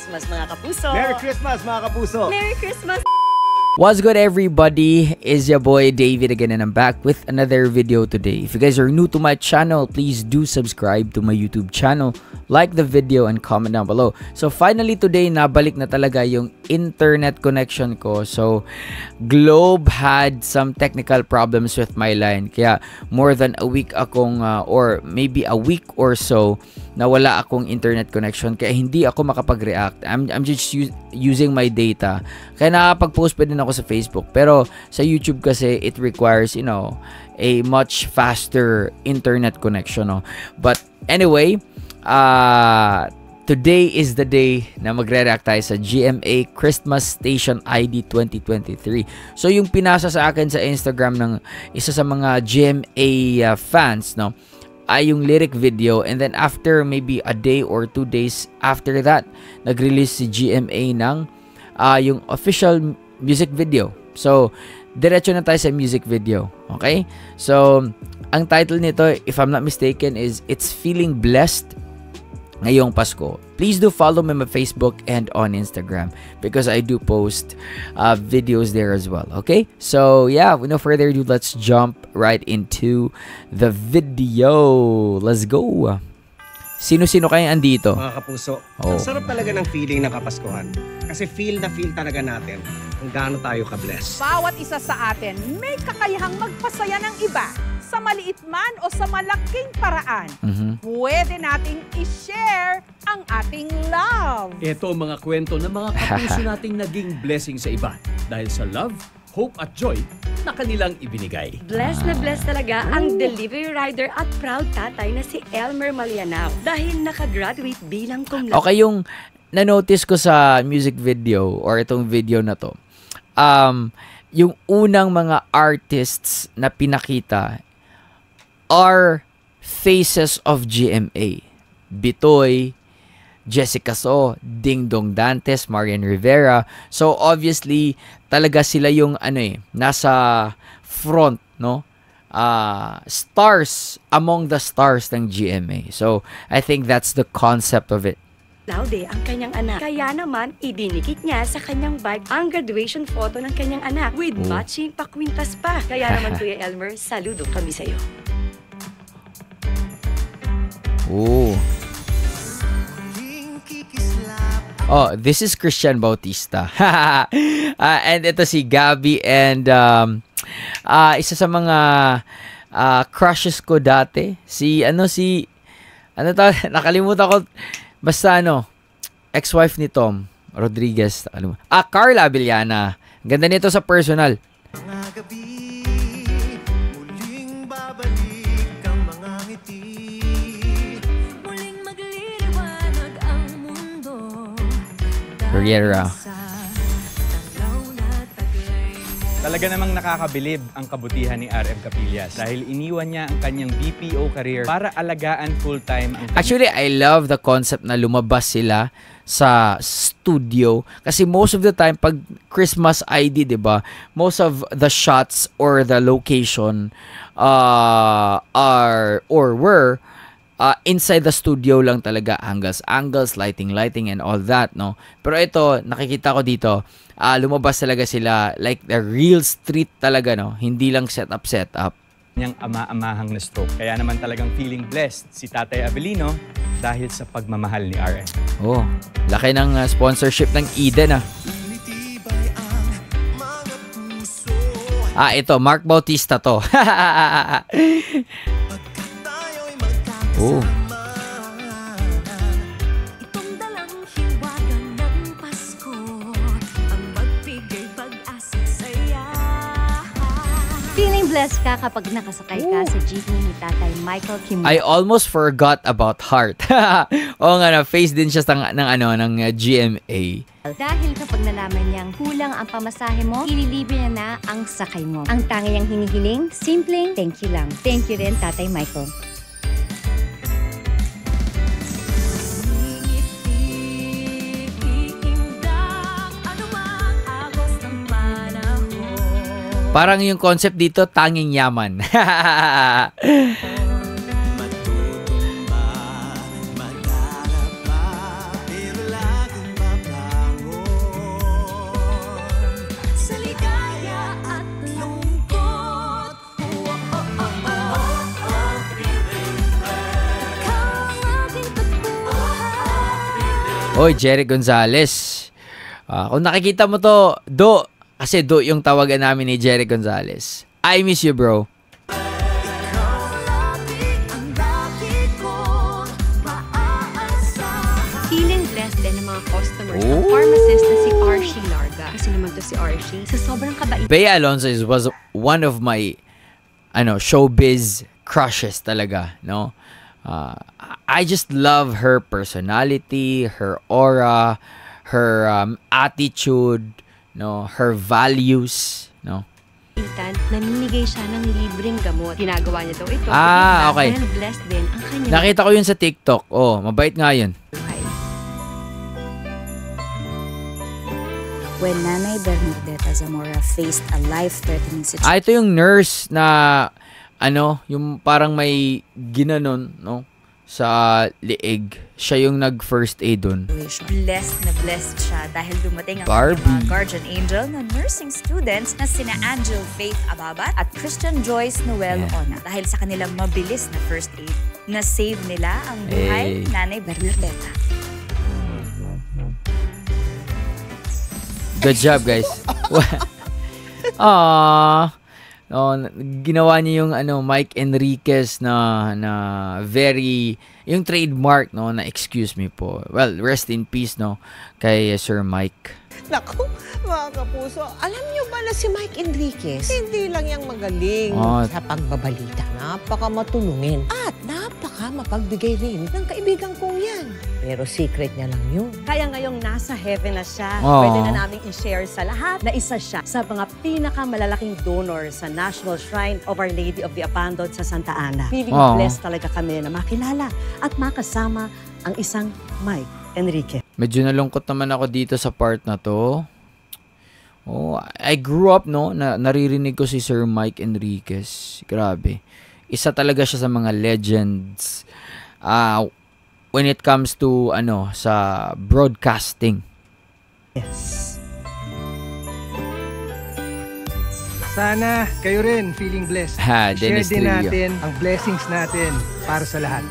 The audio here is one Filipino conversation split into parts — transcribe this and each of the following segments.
Christmas mga kapuso! Merry Christmas mga kapuso! Merry Christmas! What's good, everybody? Is your boy David again, and I'm back with another video today. If you guys are new to my channel, please do subscribe to my YouTube channel, like the video, and comment down below. So finally today, nabalik na talaga yung internet connection ko. So Globe had some technical problems with my line, kaya more than a week akong or maybe a week or so nawala akong internet connection, kaya hindi ako makapag-react. I'm just using my data, kaya nakapag-post pa din ako sa Facebook. Pero sa YouTube kasi it requires, you know, a much faster internet connection, no? But anyway, today is the day na magre-react tayo sa GMA Christmas Station ID 2023. So yung pinasa sa akin sa Instagram ng isa sa mga GMA fans, no, ay yung lyric video, and then after maybe a day or 2 days after that, nag-release si GMA ng yung official music video. So diretso na tayo sa music video. Okay? So ang title nito, if I'm not mistaken, is It's Feeling Blessed ngayong Pasko. Please do follow me on my Facebook and on Instagram because I do post videos there as well. Okay? So yeah, with no further ado, let's jump right into the video. Let's go! Sino-sino kayo andito? Mga kapuso, Oh. ang sarap talaga ng feeling ng Kapaskuhan. Kasi feel na feel talaga natin kung gaano tayo ka-bless. Bawat isa sa atin may kakayahang magpasaya ng iba sa maliit man o sa malaking paraan. Pwede nating i-share ang ating love. Ito ang mga kwento ng mga kapuso nating naging blessing sa iba dahil sa love, hope at joy na kanilang ibinigay. Blessed na blessed talaga ang delivery rider at proud tatay na si Elmer Malianao dahil nakagraduate bilang cum laude. Okay, yung na-notice ko sa music video or itong video na to, yung unang mga artists na pinakita are faces of GMA. Bitoy, Jessica So, Ding Dong Dantes, Marian Rivera. So obviously talaga sila yung nasa front, no? Stars among the stars ng GMA. So I think that's the concept of it. Laude ang kanyang anak. Kaya naman, idinikit niya sa kanyang bike ang graduation photo ng kanyang anak with matching pakwintas pa. Kaya naman, Kuya Elmer, saludo kami sa'yo. Oh. Oh, this is Christian Bautista. And ito si Gabby, and isa sa mga crushes ko dati, nakalimutan ko, basta ex-wife ni Tom Rodriguez. Carla Abellana. Ganda nito sa personal. Riera. Talaga namang nakakabilib ang kabutihan ni RM Capillas dahil iniwan niya ang kanyang BPO career para alagaan full-time ang... Actually, I love the concept na lumabas sila sa studio kasi most of the time pag Christmas ID, 'di ba? Most of the shots or the location were inside the studio lang talaga, angles, lighting, and all that, no? Pero ito, nakikita ko dito, lumabas talaga sila like the real street talaga, no? Hindi lang set up. Niyang ama-amahang na stroke. Kaya naman talagang feeling blessed si Tatay Abelino dahil sa pagmamahal ni RM. Oh, laki ng sponsorship ng Eden, ito, Mark Bautista to. Oh. Itong dalang hiwaga ng Pasko, ang magbigay pag-asa saya. Feeling blessed ka kapag nakasakay ka sa jeepney ni Tatay Michael Kim. I almost forgot about Heart. Oo nga na, face din siya ng GMA. Dahil kapag nalaman niyang kulang ang pamasahe mo, ililibre niya na ang sakay mo. Ang tangi niyang hinihiling, simpleng thank you lang. Thank you rin, Tatay Michael. Parang yung concept dito, tanging yaman. Oy, Jerry Gonzalez. Kung nakikita mo to, Do, kasi Do yung tawagan namin ni Jerry Gonzalez. I miss you, bro. Feeling blessed din ng mga customers ng pharmacist na si Archie Larga. Kasi naman to si Archie, sa sobrang kabait. Bea Alonzo was one of my showbiz crushes talaga, no? I just love her personality, her aura, her attitude, no, her values, no. Naninigay siya ng libreng gamot. Ginagawa niya daw ito. Okay. Dahil blessed din ang kanya. Nakita ko yun sa TikTok. Oh, mabait nga yun. When Nanay Bernadetta Zamora faced a life-threatening situation. Ito yung nurse na yung parang may ginanon, no, sa liig. Siya yung nag-first aid dun. Blessed na blessed siya dahil dumating ang Barbie. mga guardian angel na nursing students na sina Angel Faith Ababat at Christian Joyce Noel Ona. Dahil sa kanilang mabilis na first aid, na-save nila ang buhay ni Nanay Bernadetta. Good job, guys. Ginawa niya yung Mike Enriquez na very yung trademark, no, na excuse me po. Well, rest in peace, no, kay Sir Mike. Naku, mga kapuso, alam niyo ba na si Mike Enriquez, hindi lang yang magaling sa pagbabalita, napaka matulungin at napaka mapagbigay rin ng kaibigan kong yan. Pero secret niya lang yun. Kaya ngayong nasa heaven na siya, pwede na namin i-share sa lahat na isa siya sa mga pinakamalalaking donor sa National Shrine of Our Lady of the Abandoned sa Santa Ana. Feeling blessed talaga kami na makilala at makasama ang isang Mike Enriquez. Medyo nalungkot naman ako dito sa part na to. I grew up, no, naririnig ko si Sir Mike Enriquez. Grabe. Isa talaga siya sa mga legends when it comes to sa broadcasting. Yes. Sana kayo rin feeling blessed. Share Dennis din Trillo. natin ang blessings natin para sa lahat.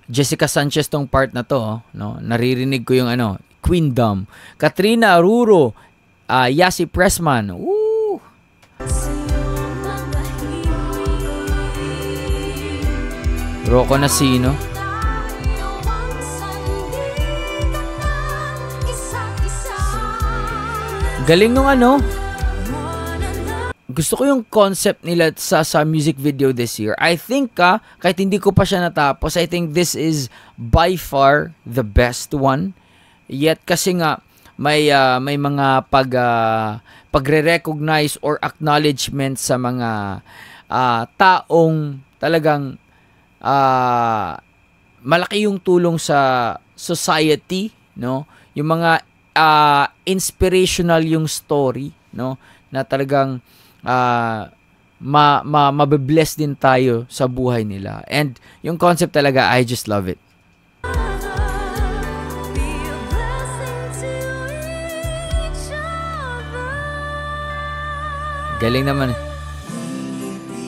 Jessica Sanchez tong part na to, no? Naririnig ko yung Queendom. Katrina Aruro, Yasi Pressman. Woo! Rocco Nasino. Galing nung gusto ko yung concept nila sa music video this year. I think kahit hindi ko pa siya natapos, I think this is by far the best one. Yet kasi nga may mga pagre-recognize or acknowledgement sa mga taong talagang malaki yung tulong sa society, no? Yung mga inspirational yung story, no, na talagang mabibless din tayo sa buhay nila. And yung concept talaga, I just love it. Galing naman.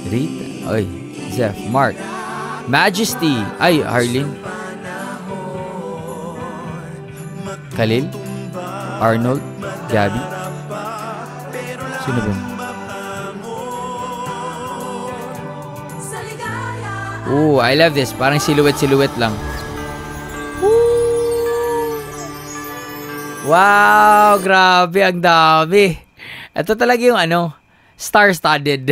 Rita, oy, Zeph, Mark, Majesty, ay, Harleen, Khalil, Arnold, Gabby. Sino ba? I love this. Parang silhouette lang. Wow, grabe, ang dami. Ito talaga yung star-studded.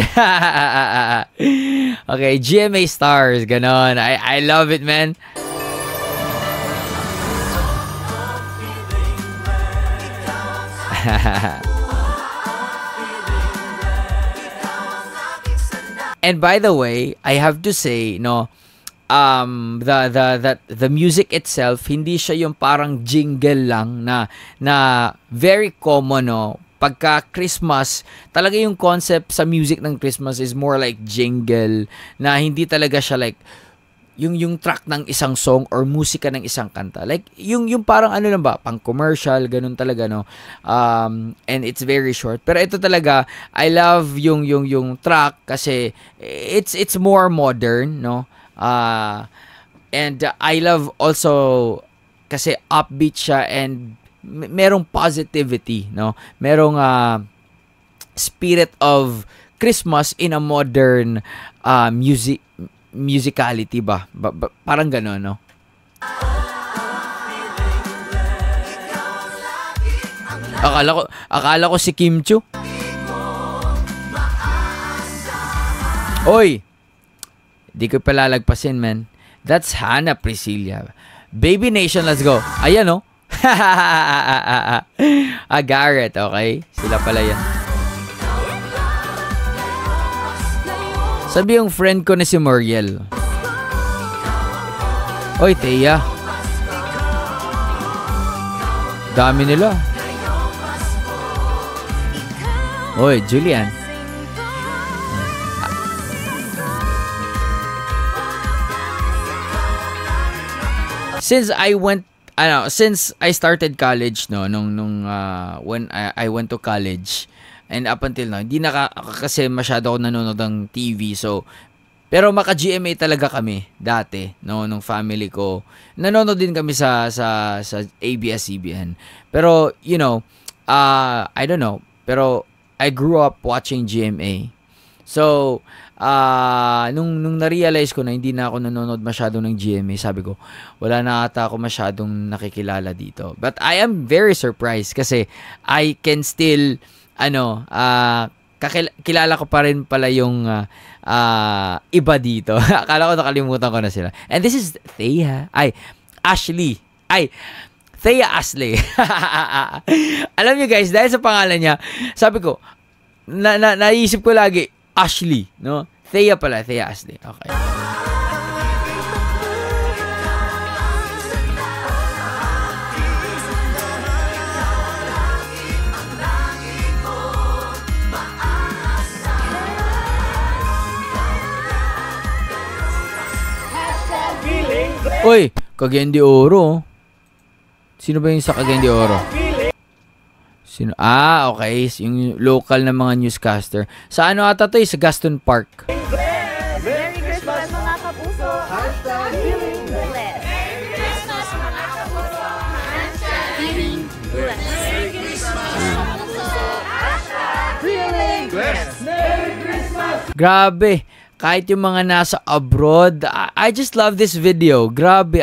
Okay, GMA stars, ganon. I love it, man. And by the way, I have to say, no, the music itself, hindi siya yung parang jingle lang na very common, no. Pagka Christmas, talaga yung concept sa music ng Christmas is more like jingle, na hindi talaga siya like yung track ng isang song or musika ng isang kanta. Like, yung parang ano lang ba, pang commercial, ganun talaga, no? And it's very short. Pero ito talaga, I love yung track kasi it's more modern, no? And I love also kasi upbeat siya and merong positivity, no? Merong spirit of Christmas in a modern musicality ba? Parang gano'n, no? Akala ko si Kim Chiu. Oy! Di ko palalagpasin, man. That's Hannah Priscilla. Baby Nation, let's go. Ayan, no? Garrett, okay? Sila pala yan. Sabi yung friend ko na si Muriel. Oy, Thea. Dami nila. Oy, Julian. Since I started college, no, when I went to college, and up until now, hindi kasi masyado ako nanonood ng TV. So, pero maka-GMA talaga kami dati, no, nung family ko. Nanonood din kami sa ABS-CBN. Pero, you know, I don't know. Pero, I grew up watching GMA. So, nung na-realize ko na hindi na ako nanonood masyado ng GMA, sabi ko, wala na ata ako masyadong nakikilala dito. But I am very surprised kasi I can still kilala ko pa rin pala yung iba dito. Akala ko nakalimutan ko na sila. And this is Thea. Ashley. Thea Ashley. Alam niyo guys, dahil sa pangalan niya, sabi ko, naisip ko lagi, Ashley, no? Thea pala, Thea Ashley. Okay. Uy, Cagayan de Oro. Sino ba yung sa Cagayan de Oro? Sino? Okay. Yung local na mga newscaster. Sa ano ata to? Sa Gaston Park. Merry Christmas mga kapuso! Hashtag feeling blessed! Merry Christmas mga kapuso! Hashtag feeling blessed! Merry Christmas mga kapuso! Hashtag feeling blessed! Merry Christmas! Grabe. Kahit yung mga nasa abroad, I just love this video. Grabe.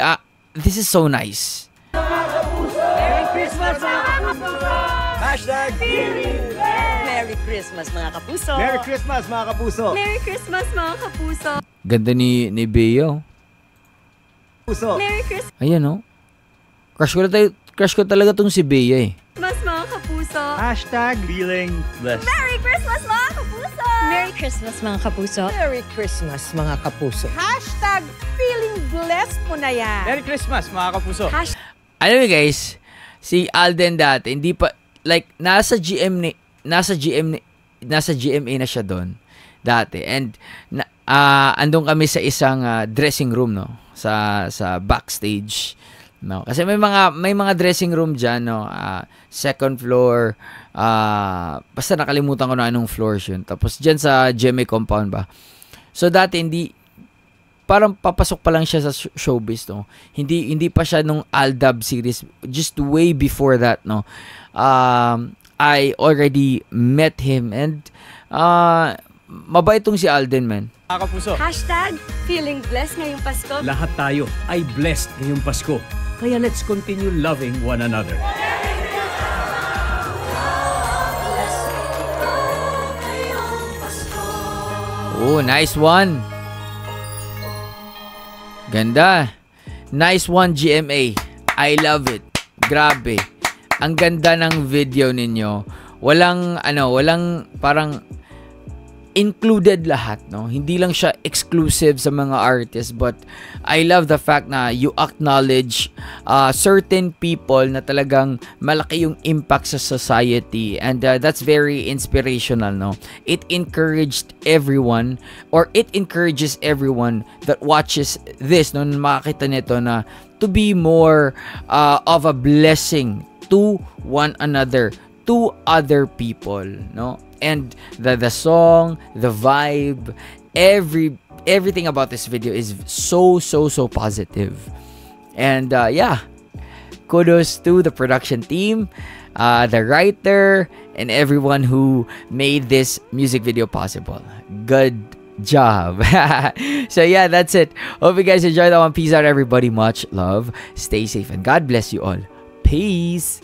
This is so nice. Merry Christmas mga kapuso! Hashtag Merry Christmas mga kapuso! Merry Christmas mga kapuso! Merry Christmas mga kapuso! Ganda ni Bea. Puso. Merry Christmas Ayan, no? Crush ko talaga tong si Bea, eh. mga kapuso! Hashtag feeling blessed. Merry Christmas mga kapuso! Merry Christmas mga kapuso! Merry Christmas, mga kapuso. Hashtag feeling blessed mo na yan. Merry Christmas, mga kapuso. Alam mo guys, si Alden dati, hindi pa, like, nasa GMA na siya doon dati. And, andun kami sa isang dressing room, no? Sa backstage. No? Kasi may mga dressing room dyan, no? Second floor, basta nakalimutan ko na anong floors yun. Tapos dyan sa GMA compound ba. So dati parang papasok pa lang siya sa showbiz, no? Hindi pa siya nung Aldab series, just way before that, no? I already met him and mabait tong si Alden, man. Mga kapuso, Hashtag feeling blessed ngayong Pasko. Lahat tayo ay blessed ngayong Pasko. Kaya let's continue loving one another. Oh, nice one. Ganda. Nice one, GMA. I love it. Grabe. Ang ganda ng video ninyo. Walang parang included lahat, no? Hindi lang siya exclusive sa mga artists, but I love the fact na you acknowledge certain people na talagang malaki yung impact sa society, and that's very inspirational, no? It encourages everyone that watches this, no, na makakita nito na to be more of a blessing to one another, to other people, no? And the song, the vibe, everything about this video is so positive. And kudos to the production team, the writer, and everyone who made this music video possible. Good job. So yeah, that's it. Hope you guys enjoyed that one. Peace out, everybody. Much love. Stay safe and God bless you all. Peace.